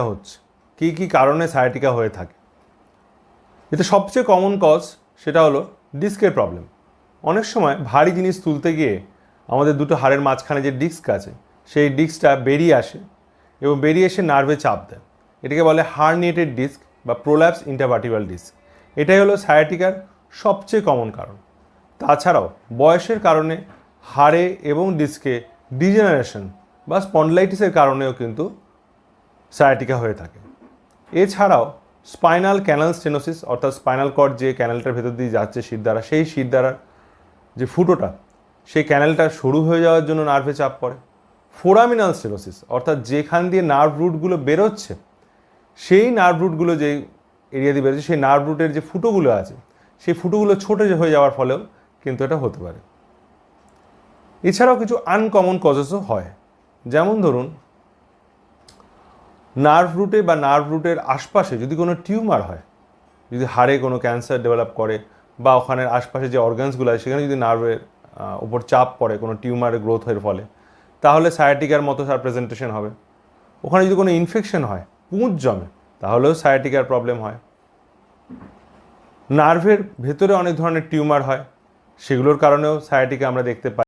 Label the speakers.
Speaker 1: হচ্ছে কী কী কারণে সায়াটিকা হয়ে থাকে। এতে সবচেয়ে কমন কজ সেটা হলো ডিস্কের প্রবলেম। অনেক সময় ভারী জিনিস তুলতে গিয়ে আমাদের দুটো হাড়ের মাঝখানে যে ডিস্ক আছে সেই ডিস্কটা বেরিয়ে আসে এবং বেরিয়ে এসে নার্ভে চাপ দেয়। এটাকে বলে হার্নিয়েটেড ডিস্ক বা প্রোল্যাপস ইন্টারভার্টিব্রাল ডিস্ক। এটাই হলো সায়াটিকার সবচেয়ে কমন কারণ। তাছাড়াও বয়সের কারণে হাড়ে এবং ডিস্কে ডিজেনারেশন বা স্পন্ডলাইটিসের কারণেও কিন্তু সায়াটিকা হয়ে থাকে। এছাড়াও স্পাইনাল ক্যানাল স্টেনোসিস, অর্থাৎ স্পাইনাল কর্ড যে ক্যানালটার ভেতর দিয়ে যাচ্ছে শিরদাঁড়া, সেই শিরদাঁড়ার যে ফুটোটা সেই ক্যানালটা সরু হয়ে যাওয়ার জন্য নার্ভে চাপ পড়ে। ফোরামিনাল স্টেনোসিস, অর্থাৎ যেখান দিয়ে নার্ভ রুটগুলো বেরোচ্ছে সেই নার্ভ রুটগুলো যে এরিয়া দিয়ে বেরোচ্ছে সেই নার্ভ রুটের যে ফুটোগুলো আছে সেই ফুটোগুলো ছোটো হয়ে যাওয়ার ফলেও কিন্তু এটা হতে পারে। এছাড়াও কিছু আনকমন কজেসও হয়, যেমন ধরুন নার্ভ রুটে বা নার্ভ রুটের আশপাশে যদি কোনো টিউমার হয়, যদি হাড়ে কোনো ক্যান্সার ডেভেলপ করে বা ওখানের আশপাশে যে অর্গানসগুলো আছে সেখানে যদি নার্ভের উপর চাপ পড়ে কোনো টিউমারের গ্রোথের ফলে, তাহলে সায়াটিকার মতো তার প্রেজেন্টেশন হবে। ওখানে যদি কোনো ইনফেকশন হয়, পুঁজ জমে, তাহলেও সায়াটিকার প্রবলেম হয়। নার্ভের ভেতরে অনেক ধরনের টিউমার হয়, সেগুলোর কারণেও সায়াটিকা আমরা দেখতে পাই।